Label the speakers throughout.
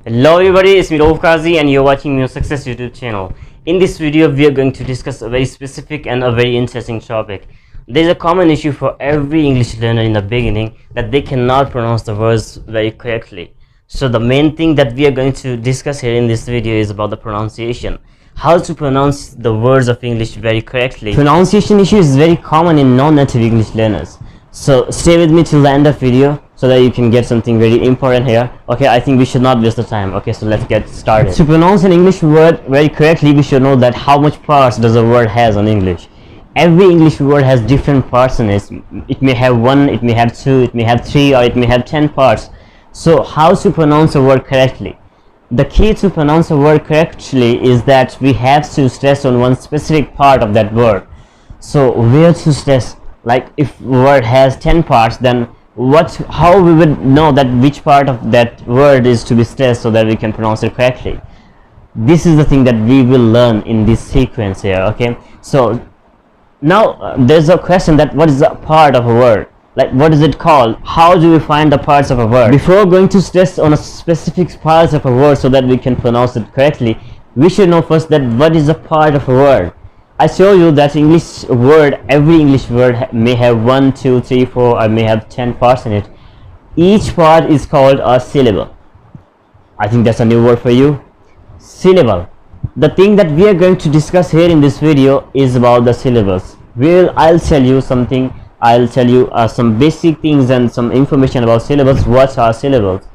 Speaker 1: Hello everybody, it's me Kazi and you're watching your Success YouTube channel. In this video, we are going to discuss a very specific and a very interesting topic. There is a common issue for every English learner in the beginning that they cannot pronounce the words very correctly. So the main thing that we are going to discuss here in this video is about the pronunciation. How to pronounce the words of English very correctly. Pronunciation issue is very common in non-native English learners. So stay with me till the end of video so that you can get something very important here. Okay, I think we should not waste the time. Okay, so let's get started. To pronounce an English word very correctly, we should know that how much parts does a word has on English. Every English word has different parts in it. It may have one, it may have two, it may have three, or it may have 10 parts. So how to pronounce a word correctly? The key to pronounce a word correctly is that we have to stress on one specific part of that word. So where to stress? Like if word has 10 parts, then how we would know that which part of that word is to be stressed so that we can pronounce it correctly? This is the thing that we will learn in this sequence here. Okay, so now there's a question that what is a part of a word? Like what is it called? How do we find the parts of a word? Before going to stress on a specific parts of a word so that we can pronounce it correctly, we should know first that what is a part of a word. I show you that English word, every English word may have 1, 2, 3, 4, or may have 10 parts in it. Each part is called a syllable. I think that's a new word for you. Syllable. The thing that we are going to discuss here in this video is about the syllables. I'll tell you something. I'll tell you some basic things and some information about syllables. What are syllables?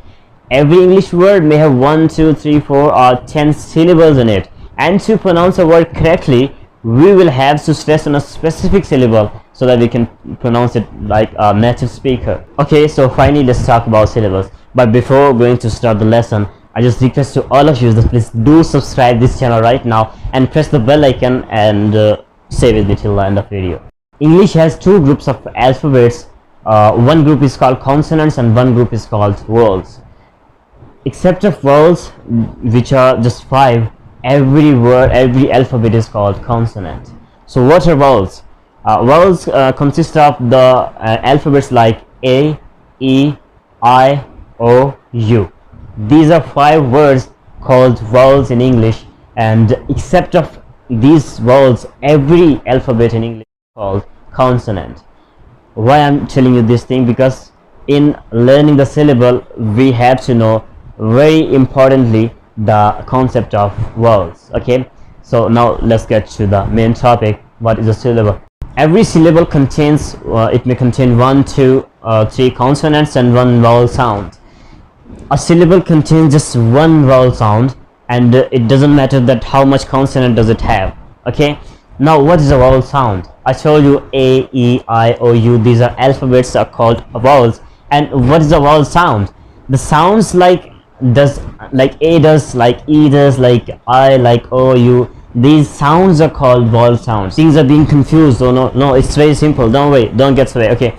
Speaker 1: Every English word may have 1, 2, 3, 4, or 10 syllables in it. And to pronounce a word correctly, we will have to stress on a specific syllable so that we can pronounce it like a native speaker. Okay, so finally let's talk about syllables. But before going to start the lesson, I just request to all of you that please do subscribe this channel right now and press the bell icon and stay with me till the end of the video. English has two groups of alphabets. One group is called consonants and one group is called vowels. Except of vowels, which are just 5, every word, every alphabet is called consonant. So what are vowels? Vowels consist of the alphabets like A, E, I, O, U. These are 5 words called vowels in English, and except of these vowels, every alphabet in English is called consonant. Why I'm telling you this thing? Because in learning the syllable, we have to know very importantly the concept of vowels. Okay, so now let's get to the main topic. What is a syllable? Every syllable contains it may contain 1, 2, 3 consonants and 1 vowel sound. A syllable contains just 1 vowel sound, and it doesn't matter that how much consonant does it have. Okay, now what is a vowel sound? I told you A, E, I, O, U. These are alphabets are called vowels. And what is a vowel sound? The sounds like A does, like E does, like I, like O, U. These sounds are called vowel sounds. Things are being confused. Oh no, it's very simple. Don't get away. Okay,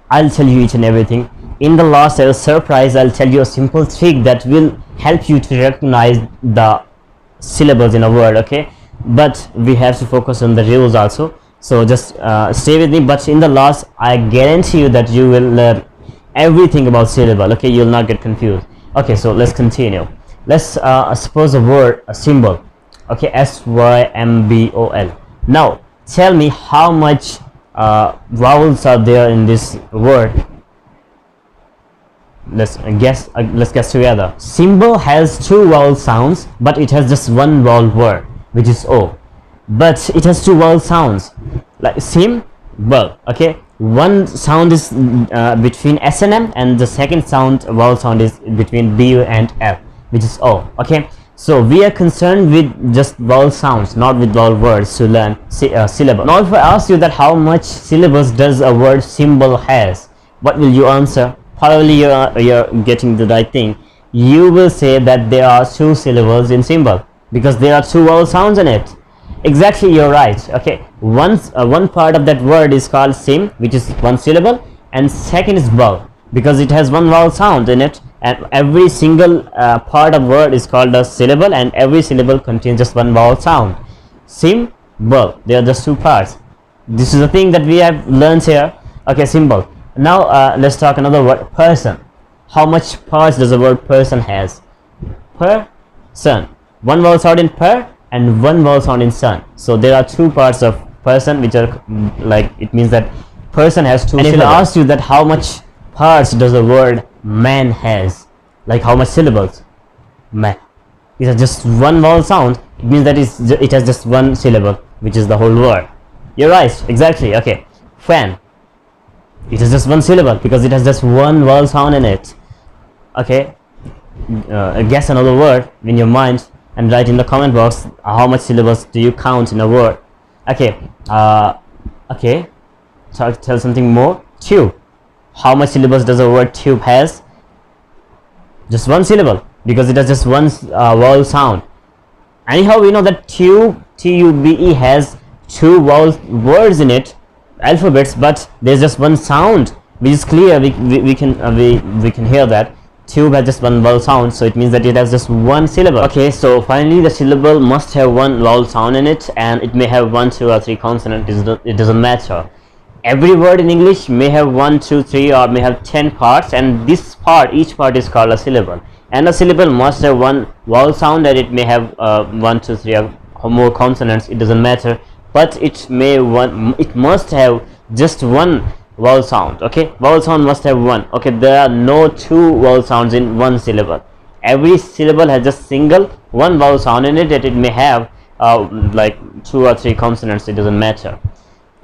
Speaker 1: I'll tell you each and everything. In the last surprise, I'll tell you a simple trick that will help you to recognize the syllables in a word. Okay, but we have to focus on the rules also. So just stay with me. But in the last, I guarantee you that you will learn everything about syllable. Okay, you'll not get confused. Okay, so let's continue. Let's suppose a word, a symbol. Okay, S-Y-M-B-O-L. Now tell me how much vowels are there in this word. Let's guess together. Symbol has 2 vowel sounds, but it has just 1 vowel word, which is O. But it has 2 vowel sounds, like symbol. Okay, one sound is between S and M, and the second vowel sound is between B and L, which is O. Okay, so we are concerned with just vowel sounds, not with vowel words, to learn syllable. Now if I ask you that how much syllables does a word symbol has, what will you answer? Probably you're getting the right thing. You will say that there are 2 syllables in symbol because there are 2 vowel sounds in it. Exactly, you're right. Okay, one part of that word is called sim, which is 1 syllable, and second is bul because it has 1 vowel sound in it, and every single part of word is called a syllable, and every syllable contains just 1 vowel sound. Sim, bul, they are just 2 parts. This is the thing that we have learned here. Okay, symbol. Now let's talk another word, person. How much parts does the word person has? person. One vowel sound in per and one vowel sound in son. So there are two parts of person which are like, it means that person has two syllables. And if I ask you that how much parts does the word man has, like how much syllables? Man. It has just one vowel sound. It means that it has just one syllable, which is the whole word. You're right, exactly. Okay. Fan. It is just one syllable because it has just one vowel sound in it. Okay. Guess another word in your mind and write in the comment box how much syllables do you count in a word. Okay. Okay. Tell something more. Tube. How much syllables does the word tube has? Just one syllable because it has just one vowel sound. Anyhow, we know that tube, T-U-B-E, has two vowel words in it, alphabets, but there's just one sound, which is clear. We can hear that tube has just one vowel sound, so it means that it has just one syllable. Okay, so finally the syllable must have one vowel sound in it, and it may have 1, 2 or 3 consonants. It doesn't matter. Every word in English may have 1, 2, 3 or may have 10 parts, and this part, each part is called a syllable. And a syllable must have one vowel sound, and it may have 1, 2, 3 or more consonants. It doesn't matter, but it must have just one vowel sound. Okay, vowel sound must have one. Okay, there are no two vowel sounds in one syllable. Every syllable has just one vowel sound in it, that it may have like 2 or 3 consonants. It doesn't matter.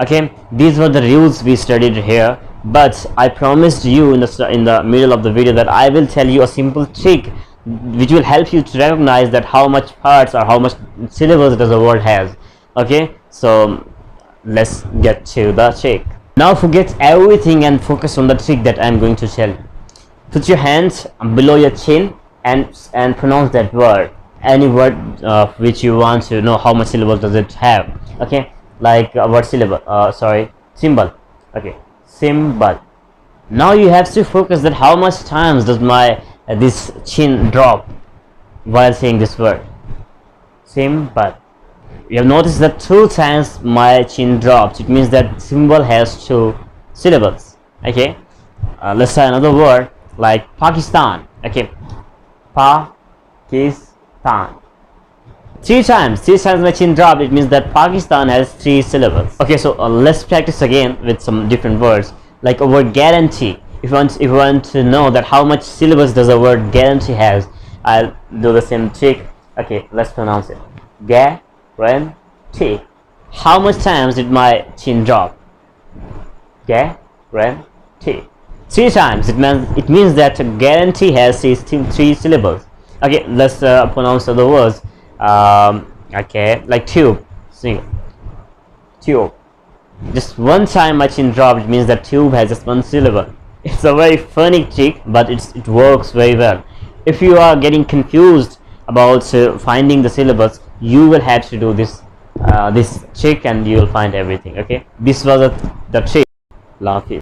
Speaker 1: Okay, these were the rules we studied here, but I promised you in the middle of the video that I will tell you a simple trick which will help you to recognize that how much parts or how much syllables does a word has. Okay, so let's get to the trick. Now forget everything and focus on the trick that I'm going to tell you. Put your hands below your chin and pronounce that word, any word which you want to know how much syllables does it have. Okay, like what syllable? Symbol. Okay, symbol. Now you have to focus that how much times does my this chin drop while saying this word. Symbol. You have noticed that 2 times my chin drops. It means that symbol has 2 syllables. Okay, let's try another word like Pakistan. Okay, Pakistan. 3 times my chin dropped. It means that Pakistan has 3 syllables. Okay, so let's practice again with some different words, like a word guarantee. If you want to know that how much syllables does a word guarantee has, I'll do the same trick. Okay, let's pronounce it. Guarantee. How much times did my chin drop? Guarantee. 3 times. It means that guarantee has 3 syllables. Okay, let's pronounce other words. Okay, like tube. Single. Tube. Just 1 time my chin dropped. It means that tube has just 1 syllable. It's a very funny trick, but it works very well. If you are getting confused about finding the syllables, you will have to do this trick and you will find everything. Okay, this was the trick. Laugh it.